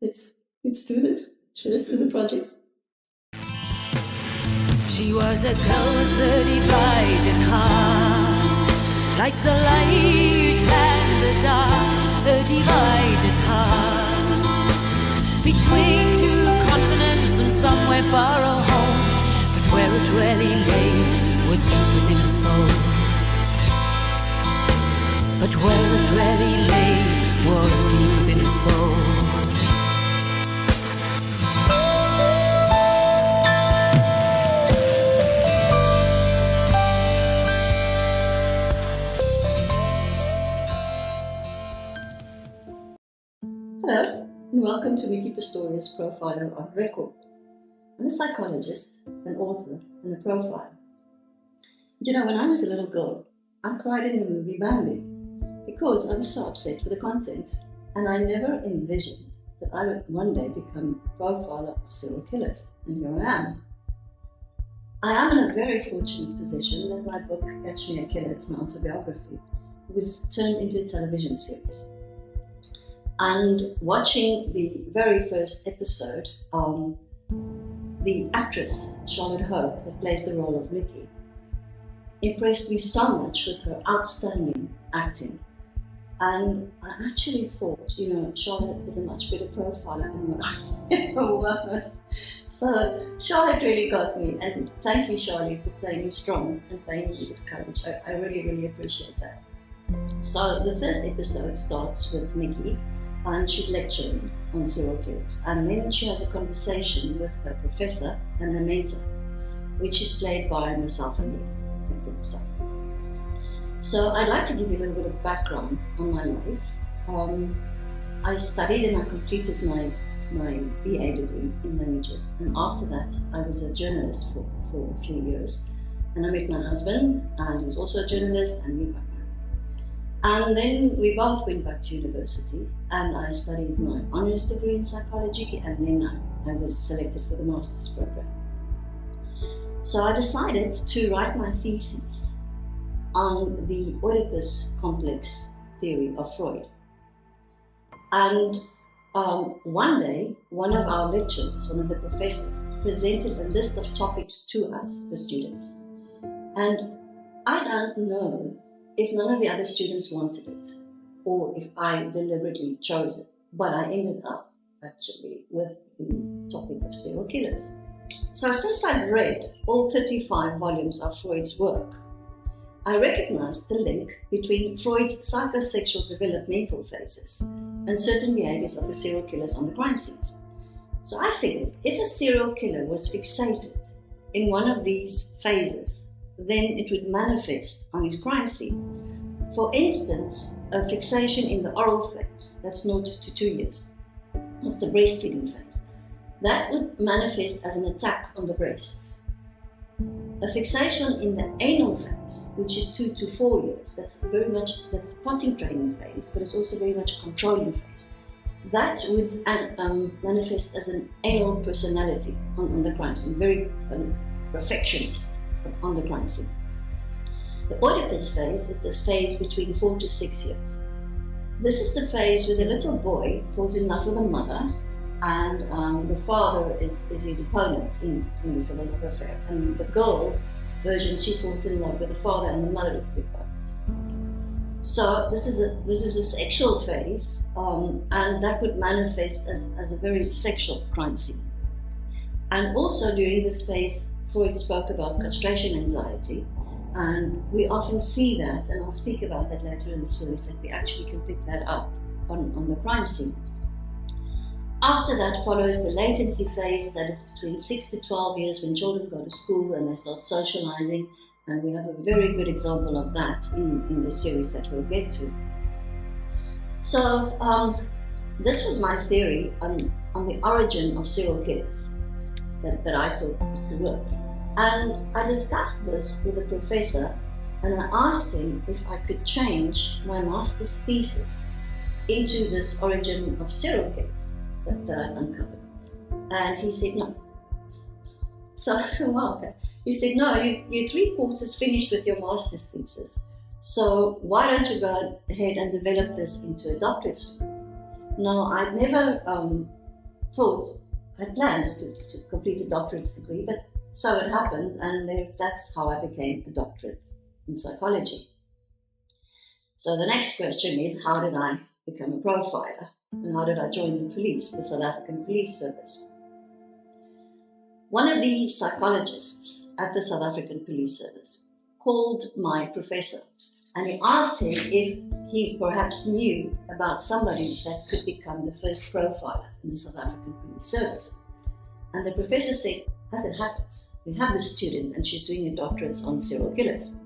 let's do this. Let's do the project. She was a girl with a divided heart, like the light and the dark, a divided heart, between two continents and somewhere far home, but where it really lay was deep within her soul. But where it really lay was deep within her soul. Hello, and welcome to Micki Pistorius Profiler on Record. I'm a psychologist, an author, and a profiler. You know, when I was a little girl, I cried in the movie Bambi because I was so upset with the content, and I never envisioned that I would one day become a profiler of serial killers, and here I am. I am in a very fortunate position that my book, Catch Me a Killer, it's my autobiography, was turned into a television series. And watching the very first episode, the actress Charlotte Hope, that plays the role of Micki, impressed me so much with her outstanding acting. And I actually thought, Charlotte is a much better profiler than what I ever was. So Charlotte really got me, and thank you, Charlie, for playing me strong and playing me with courage. I really, really appreciate that. So the first episode starts with Micki, and she's lecturing on serial killers. And then she has a conversation with her professor and her mentor, which is played by myself and me. So I'd like to give you a little bit of background on my life. I studied and I completed my BA degree in languages. And after that, I was a journalist for a few years. And I met my husband, and he was also a journalist, and we got married. And then we both went back to university, and I studied my honors degree in psychology, and then I was selected for the master's program. So I decided to write my thesis on the Oedipus complex theory of Freud. And one day, one of our lecturers, one of the professors, presented a list of topics to us, the students. And I don't know if none of the other students wanted it, or if I deliberately chose it, but I ended up actually with the topic of serial killers. So since I'd read all 35 volumes of Freud's work, I recognized the link between Freud's psychosexual developmental phases and certain behaviors of the serial killers on the crime scenes. So I figured if a serial killer was fixated in one of these phases, then it would manifest on his crime scene. For instance, a fixation in the oral phase, that's 0 to 2 years, that's the breastfeeding phase. That would manifest as an attack on the breasts. A fixation in the anal phase, which is 2 to 4 years, that's the potting training phase, but it's also very much a controlling phase. That would manifest as an anal personality on the crime scene, very perfectionist on the crime scene. The Oedipus phase is the phase between 4 to 6 years. This is the phase where the little boy falls in love with the mother, and the father is his opponent in this little love affair. And the girl version, she falls in love with the father, and the mother is the opponent. So this is a sexual phase, and that would manifest as a very sexual crime scene. And also during this phase, Freud spoke about castration anxiety, and we often see that, and I'll speak about that later in the series, that we actually can pick that up on the crime scene. After that follows the latency phase, that is between 6 to 12 years, when children go to school and they start socializing, and we have a very good example of that in the series that we'll get to. So this was my theory on the origin of serial killers that I thought would work. And I discussed this with the professor, and I asked him if I could change my master's thesis into this origin of serial killers that I'd uncovered. And he said no. So I thought, well, okay. He said, no, you're 3/4 finished with your master's thesis. So why don't you go ahead and develop this into a doctorate student? Now, I'd never thought, had plans to complete a doctorate's degree, but so it happened, and that's how I became a doctorate in psychology. So the next question is, how did I become a profiler? And how did I join the police, the South African Police Service? One of the psychologists at the South African Police Service called my professor, and he asked him if he perhaps knew about somebody that could become the first profiler in the South African Police Service. And the professor said, as it happens, we have this student and she's doing a doctorate on serial killers.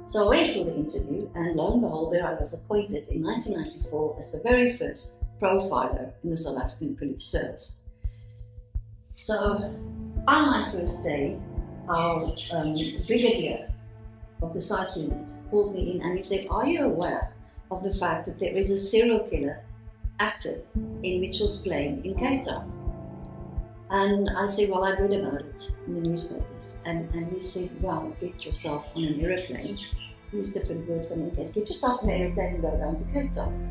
So I went for the interview, and lo and behold, there I was appointed in 1994 as the very first profiler in the South African Police Service. So on my first day, our brigadier of the psych unit called me in and he said, "Are you aware of the fact that there is a serial killer active in Mitchell's Plain in Cape Town?" And I said, "Well, I read about it in the newspapers." And he said, "Well, get yourself on an aeroplane." Use different words for in case. Get yourself on an aeroplane and go down to Cape Town.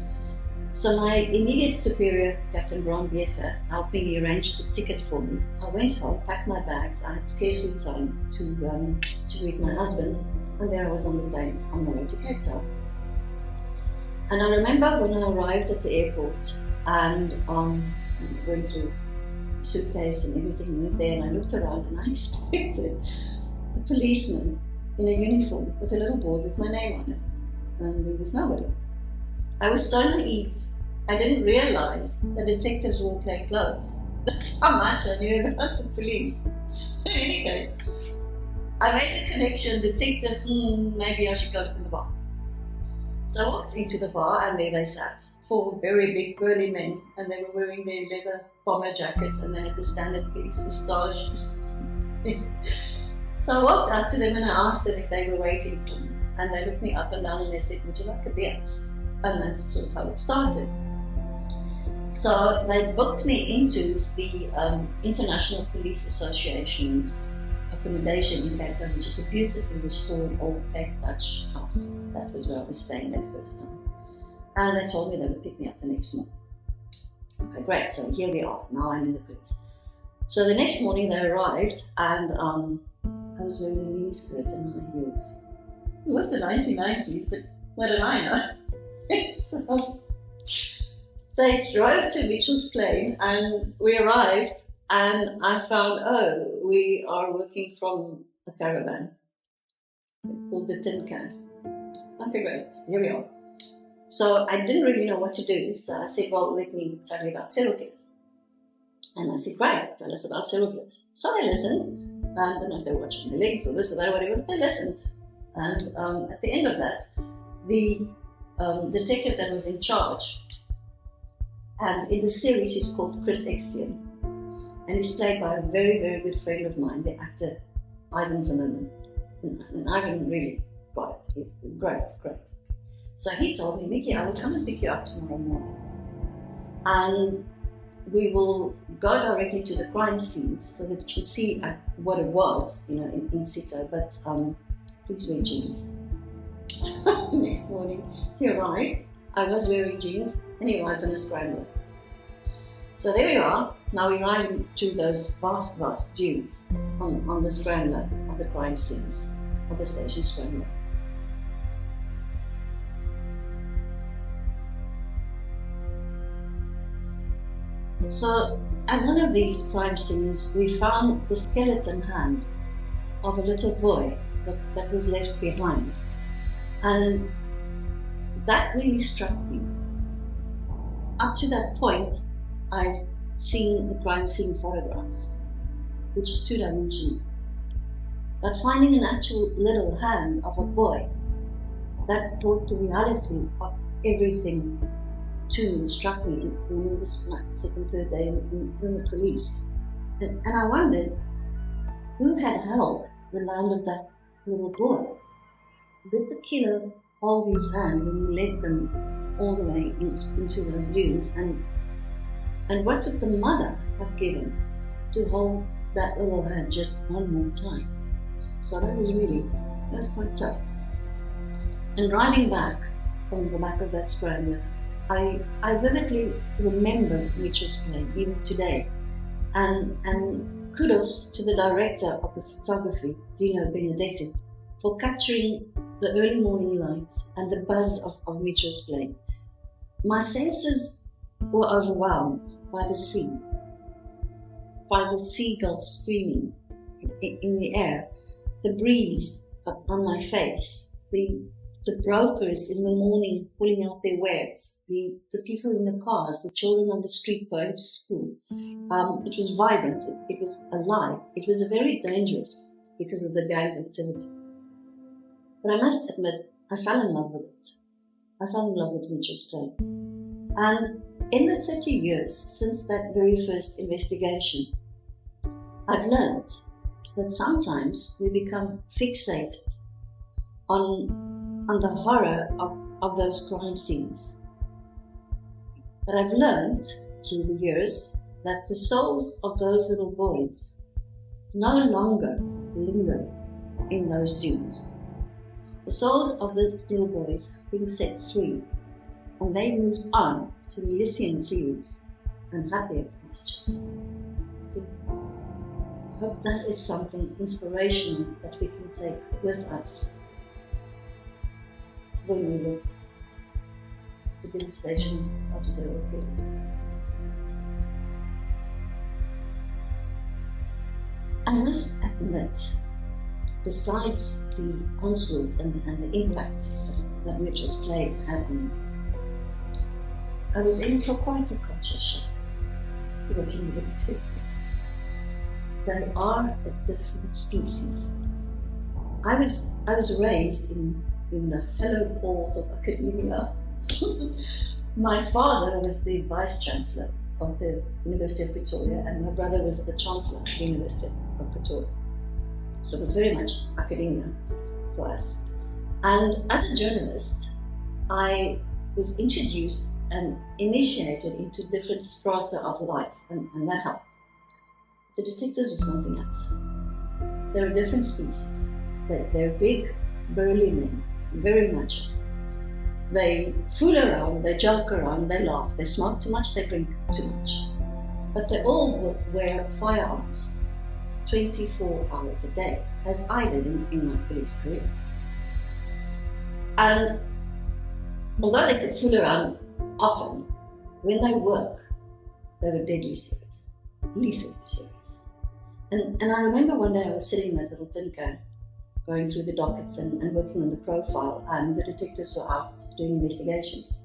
So my immediate superior, Captain Bram Beetger, helped me arrange the ticket for me. I went home, packed my bags. I had scarcely time to meet my husband, and there I was on the plane on my way to Cape Town. And I remember when I arrived at the airport and went through suitcase and everything, went there, and I looked around and I expected a policeman in a uniform with a little board with my name on it, and there was nobody. I was so naive, I didn't realize that detectives wore plain clothes. That's how much I knew about the police. In any case, I made the connection, detective, maybe I should go look in the bar. So I walked into the bar and there they sat, four very big burly men, and they were wearing their leather bomber jackets, and they had the standard police moustache. So I walked up to them and I asked them if they were waiting for me, and they looked me up and down and they said, "Would you like a beer?" And that's sort of how it started. So they booked me into the International Police Association's accommodation in Cape Town, which is a beautifully restored old Cape Dutch house. That was where I was staying that first time. And they told me they would pick me up the next morning. Okay, great, so here we are, now I'm in the police. So the next morning they arrived, and I was wearing a mini skirt and high heels. It was the 1990s, but what did I know? So they drove to Mitchell's Plain and we arrived, and I found, we are working from a caravan called the Tin Can. Okay, great, here we are. So I didn't really know what to do, so I said, "Well, let me tell you about serial killers." And I said, "Great, tell us about serial killers." So they listened. I don't know if they were watching my legs or this or that or whatever, but they listened. And at the end of that, the detective that was in charge, and in the series he's called Chris Extian, and he's played by a very, very good friend of mine, the actor Ivan Zimmerman. And Ivan really got it. He's great. So he told me, "Micki, I will come and pick you up tomorrow morning. And we will go directly to the crime scenes so that you can see what it was, in situ, but please wear jeans." So the next morning he arrived, I was wearing jeans, and he arrived on a scrambler. So there we are, now we're riding through those vast dunes on the scrambler of the crime scenes of the Station Strangler. So at one of these crime scenes, we found the skeleton hand of a little boy that was left behind. And that really struck me. Up to that point, I've seen the crime scene photographs, which is two-dimensional. But finding an actual little hand of a boy, that brought the reality of everything to me, struck me. And this was my second, third day in the police. And I wondered, who had held the land of that little boy? Did the killer hold his hand when he led them all the way into those dunes? And what would the mother have given to hold that little hand just one more time? So that was quite tough. And driving back from the back of that scrambler, I vividly remember Mitchell's Plain, even today. And kudos to the director of the photography, Dino Benedetti, for capturing the early morning light and the buzz of Mitchell's plane. My senses were overwhelmed by the sea, by the seagulls screaming in the air, the breeze on my face, the brokers in the morning pulling out their wares, the people in the cars, the children on the street going to school. It was vibrant, it was alive. It was a very dangerous place because of the gang's activity. But I must admit, I fell in love with it. I fell in love with Mitchell's play. And in the 30 years since that very first investigation, I've learned that sometimes we become fixated on the horror of those crime scenes. But I've learned through the years that the souls of those little boys no longer linger in those dunes. The souls of the little boys have been set free, and they moved on to Elysian fields and happier pastures. I hope that is something inspirational that we can take with us when we look at the devastation of serial killing. I must admit, besides the onslaught and the impact that Mitchell's play had on me, I was in for quite a culture shock working with the detectives. They are a different species. I was raised in the hallowed halls of academia. My father was the vice chancellor of the University of Pretoria, and my brother was the chancellor of the University of Pretoria. So it was very much academia for us. And as a journalist, I was introduced and initiated into different strata of life, and that helped. The detectives were something else. They're a different species. They're big, burly men, very macho. They fool around, they joke around, they laugh, they smoke too much, they drink too much. But they all wear firearms 24 hours a day, as I did in my police career. And although they could fool around often, when they work, they were deadly serious, lethally serious. And I remember one day I was sitting in that little tin can, going through the dockets and working on the profile, and the detectives were out doing investigations.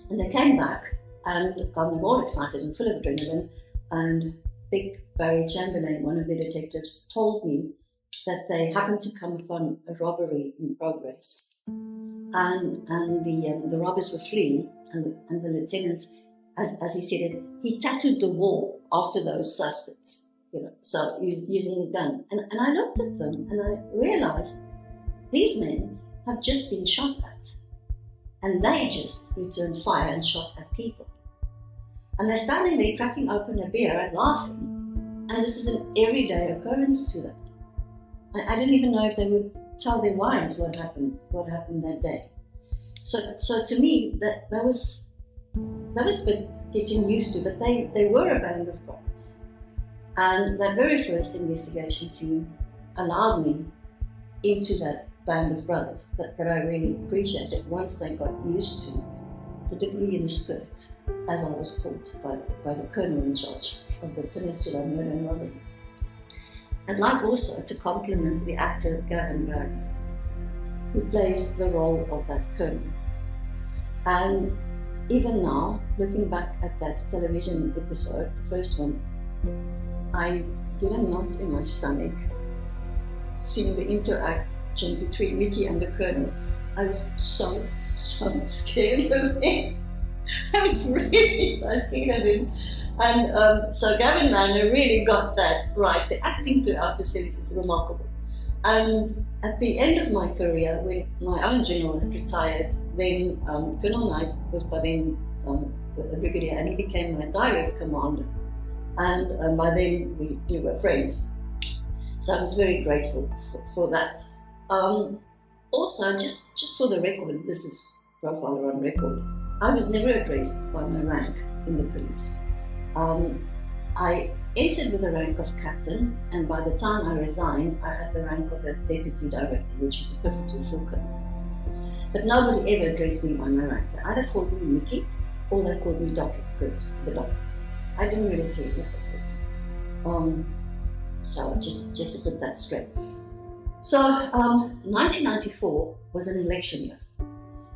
And they came back, and they were all excited and full of adrenaline, and Big Barry Chamberlain, one of the detectives, told me that they happened to come upon a robbery in progress. And the robbers were fleeing, and the lieutenant, as he said it, he tattooed the wall after those suspects. So using his gun. And I looked at them and I realized these men have just been shot at. And they just returned fire and shot at people. And they're standing there cracking open a beer and laughing. And this is an everyday occurrence to them. I didn't even know if they would tell their wives what happened that day. So to me, that was a bit getting used to, but they were a band of brothers. And that very first investigation team allowed me into that band of brothers that I really appreciated once they got used to the degree in the skirt, as I was called by the colonel in charge of the Peninsula Murder and Robbery. I'd like also to compliment the actor Gavin Brown, who plays the role of that colonel. And even now, looking back at that television episode, the first one, I get a knot in my stomach seeing the interaction between Micki and the colonel. I was so scared of him. I was really so scared of him. And so Gavin Manor really got that right. The acting throughout the series is remarkable. And at the end of my career, when my own general had retired, then Colonel Knight was by then a brigadier, and he became my direct commander. And by then we were friends. So I was very grateful for that. Also, just for the record, this is Profiler on record, I was never addressed by my rank in the police. I entered with the rank of captain, and by the time I resigned, I had the rank of a deputy director, which is equivalent to full colonel. But nobody ever addressed me by my rank. They either called me Micki, or they called me Doctor, because the doctor. I didn't really care what they called me. So just to put that straight. So 1994 was an election year.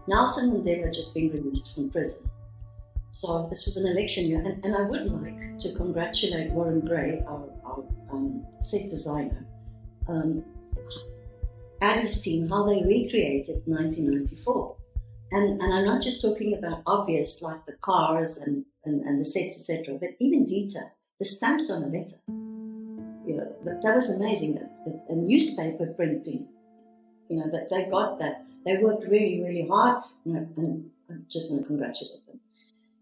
Nelson Mandela had just been released from prison. So this was an election year, and I would like to congratulate Warren Gray, our set designer, and his team, how they recreated 1994. And I'm not just talking about obvious, like the cars and the sets, etc., but even detail, the stamps on a letter. You know, that was amazing. That a newspaper printing, you know, that they got that. They worked really, really hard, and I just want to congratulate them.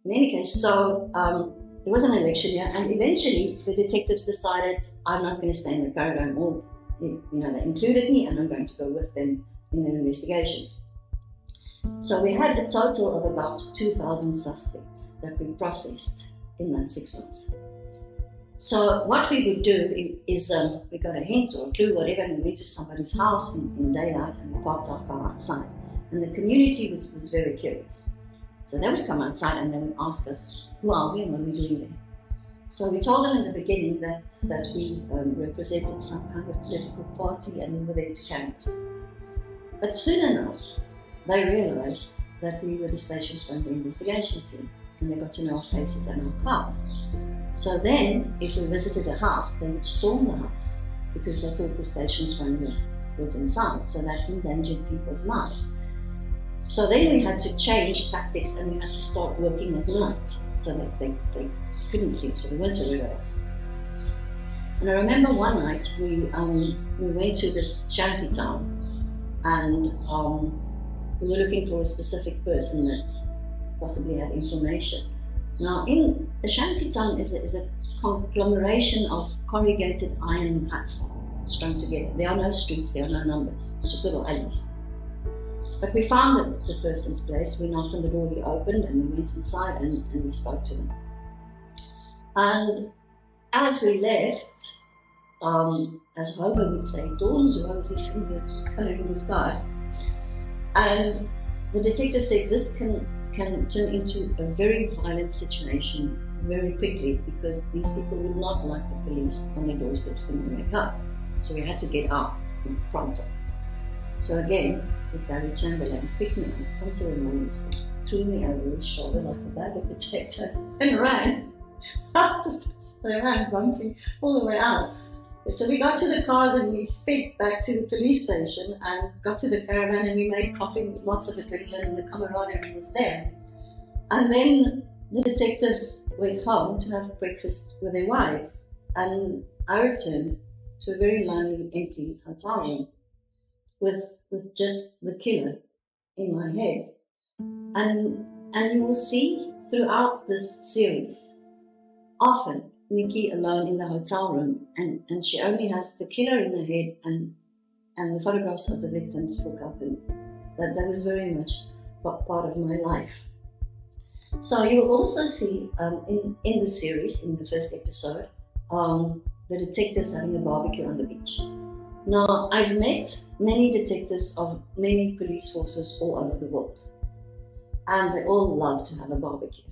In any case, so there was an election year, and eventually the detectives decided I'm not going to stay in the caravan. Or, you know, they included me, and I'm going to go with them in their investigations. So we had a total of about 2,000 suspects that we processed in that 6 months. So what we would do is we got a hint or a clue, whatever, and we went to somebody's house in daylight, and we parked our car outside. And the community was very curious. So they would come outside and they would ask us, who are we and what are we doing there? So we told them in the beginning that we represented some kind of political party and we were there to canvass. But soon enough, they realized that we were the Station Strangler investigation team, and they got to know our faces and our cars. So then, if we visited a house, they would storm the house because they thought the Station Strangler was inside, so that endangered people's lives. So then we had to change tactics, and we had to start working at night so that they couldn't see, so they weren't aware of us. And I remember one night we went to this shanty town, and we were looking for a specific person that possibly had information. Now, in a shanty town is a conglomeration of corrugated iron huts strung together. There are no streets, there are no numbers, it's just little alleys. But we found the person's place. We knocked on the door, we opened, and we went inside and we spoke to them. And as we left, as Homer would say, dawn's rosy fingers colouring the sky. And the detective said this can turn into a very violent situation very quickly, because these people would not like the police on their doorsteps when they wake up. So we had to get out in pronto. So again, Barry Chamberlain picked me up unceremoniously, threw me over his shoulder like a bag of potatoes, and ran out of this. They ran bumping all the way out. So we got to the cars and we sped back to the police station and got to the caravan, and we made coffee. There was lots of adrenaline and the camaraderie was there. And then the detectives went home to have breakfast with their wives, and I returned to a very lonely, empty hotel room with just the killer in my head. And you will see throughout this series, often Micki alone in the hotel room, and she only has the killer in her head and the photographs of the victims for company. That was very much part of my life. So you will also see in the series, in the first episode, the detectives having a barbecue on the beach. Now, I've met many detectives of many police forces all over the world, and they all love to have a barbecue.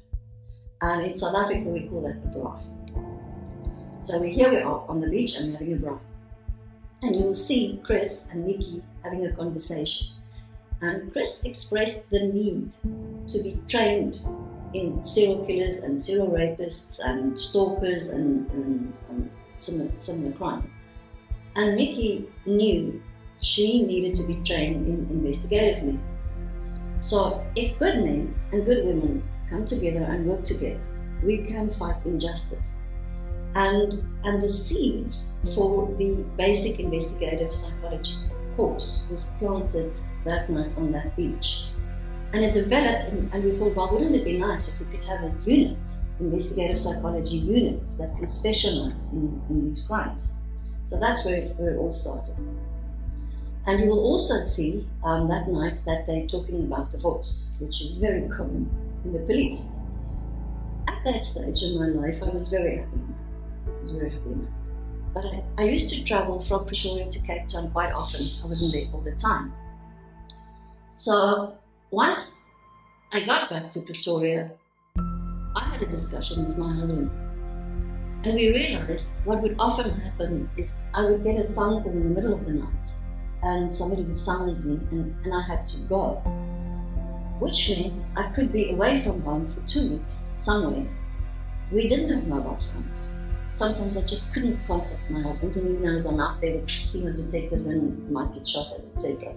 And in South Africa, we call that a braai. So here we are on the beach and having a braai. And you will see Chris and Micki having a conversation. And Chris expressed the need to be trained in serial killers and serial rapists and stalkers and similar crime. And Micki knew she needed to be trained in investigative methods. So if good men and good women come together and work together, we can fight injustice. And the seeds for the basic investigative psychology course was planted that night on that beach. And it developed, and we thought, well, wouldn't it be nice if we could have a unit, investigative psychology unit, that can specialize in these crimes. So that's where it all started. And you will also see that night that they're talking about divorce, which is very common in the police. At that stage in my life, I was very happy. was very happily married. But I used to travel from Pretoria to Cape Town quite often. I wasn't there all the time. So once I got back to Pretoria, I had a discussion with my husband. And we realized what would often happen is I would get a phone call in the middle of the night and somebody would summons me and I had to go. Which meant I could be away from home for 2 weeks somewhere. We didn't have mobile phones. Sometimes I just couldn't contact my husband, and he knows I'm out there with a team of detectives and might get shot at, etc.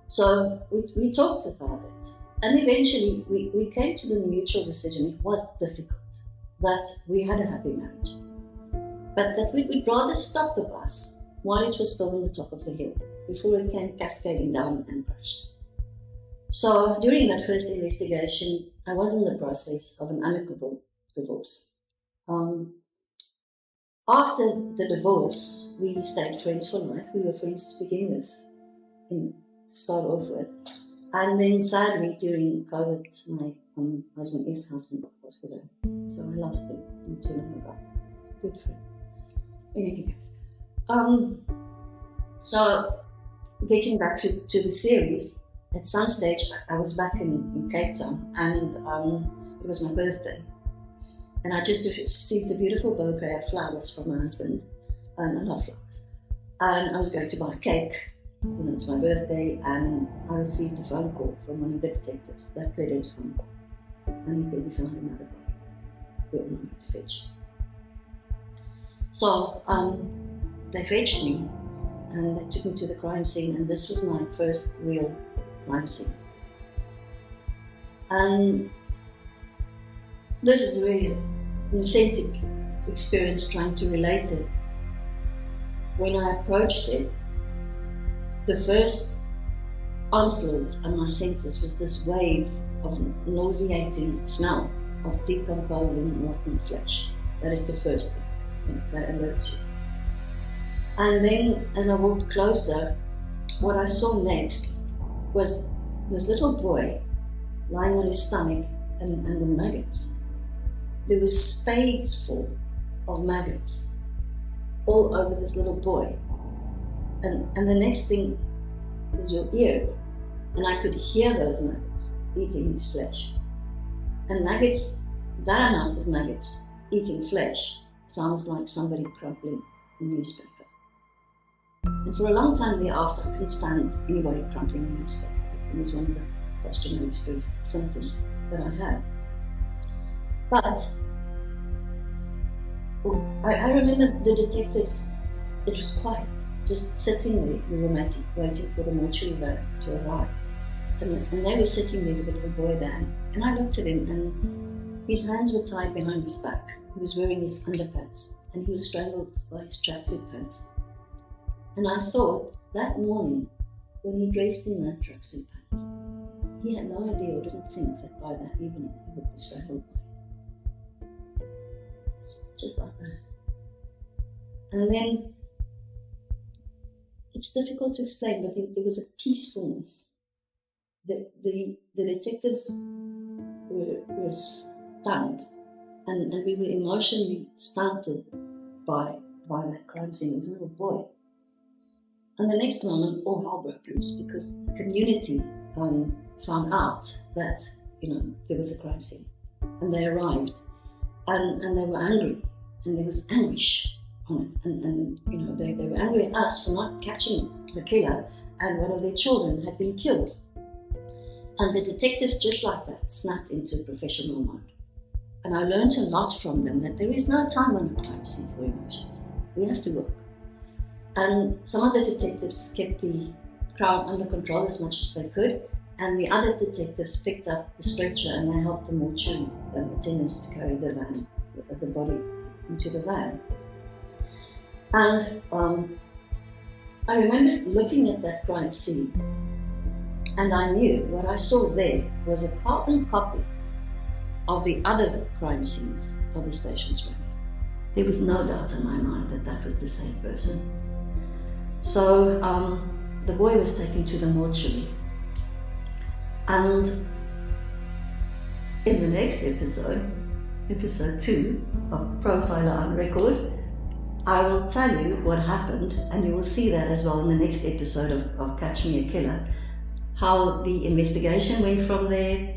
So we talked about it. And eventually we came to the mutual decision. It was difficult, that we had a happy marriage, but that we would rather stop the bus while it was still on the top of the hill, before it came cascading down and crashed. So during that first investigation, I was in the process of an amicable divorce. After the divorce, we stayed friends for life. We were friends to begin with, to start off with. And then sadly, during COVID, my ex-husband passed away. So I lost him not too long ago. Good friend. In any case. So getting back to the series, at some stage I was back in Cape Town, and it was my birthday. And I just received a beautiful bouquet of flowers from my husband, and I love flowers. And I was going to buy a cake. It's my birthday, and I received a phone call from one of the detectives, that dreaded phone call. And we found another body. We were not to fetch. So they fetched me, and they took me to the crime scene, and this was my first real crime scene. And this is really an authentic experience trying to relate it. When I approached it, the first onslaught on my senses was this wave of nauseating smell of decomposing rotten flesh. That is the first thing that alerts you. And then as I walked closer, what I saw next was this little boy lying on his stomach and the maggots. There was spades full of maggots all over this little boy. And the next thing was your ears, and I could hear those maggots eating his flesh. And maggots, that amount of maggots eating flesh, sounds like somebody crumpling a newspaper. And for a long time thereafter, I couldn't stand anybody crumpling a newspaper. It was one of the post-traumatic stress symptoms that I had. But I remember the detectives, it was quiet, just sitting there. We were waiting for the mortuary van to arrive. And they were sitting there with the little boy there. And I looked at him, and his hands were tied behind his back. He was wearing his underpants, and he was strangled by his tracksuit pants. And I thought, that morning, when he dressed in that tracksuit pants, he had no idea or didn't think that by that evening he would be strangled by him. It's just like that. And then, it's difficult to explain, but there was a peacefulness. The detectives were stunned, and we were emotionally stunted by that crime scene. It was a little boy. And the next moment, all hell broke loose, because the community found out that there was a crime scene, and they arrived, and they were angry, and there was anguish on it, and they were angry at us for not catching the killer, and one of their children had been killed. And the detectives, just like that, snapped into professional mode. And I learned a lot from them, that there is no time on a crime scene for emotions. We have to work. And some of the detectives kept the crowd under control as much as they could, and the other detectives picked up the stretcher and they helped the mortuary attendants to carry the body into the van. And I remember looking at that crime scene, and I knew what I saw there was a carbon copy of the other crime scenes of the Station Strangler. There was no doubt in my mind that that was the same person. So the boy was taken to the mortuary, and in the next episode, episode 2 of Profiler on Record, I will tell you what happened, and you will see that as well in the next episode of Catch Me a Killer, how the investigation went from there,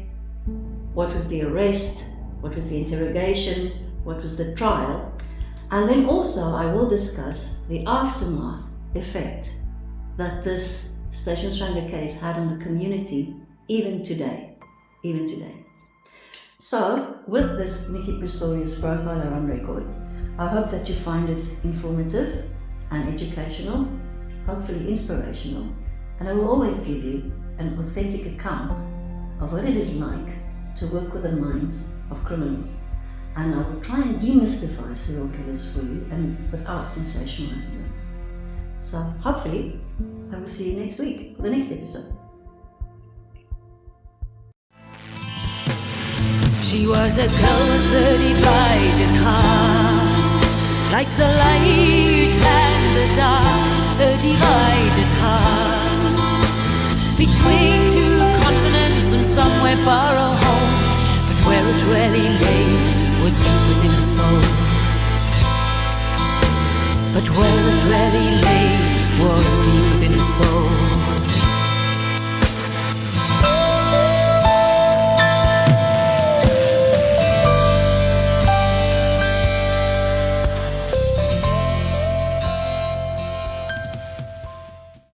what was the arrest, what was the interrogation, what was the trial, and then also I will discuss the aftermath effect that this Station Strangler case had on the community even today. So, with this Micki Pistorius Profiler on Record, I hope that you find it informative and educational, hopefully inspirational, and I will always give you an authentic account of what it is like to work with the minds of criminals. And I will try and demystify serial killers for you and without sensationalizing them. So hopefully I will see you next week for the next episode. She was a girl with a divided heart, like the light and the dark, a divided heart, between two continents and somewhere far home, but where it really lay was deep within her soul. But where it really lay was deep within her soul.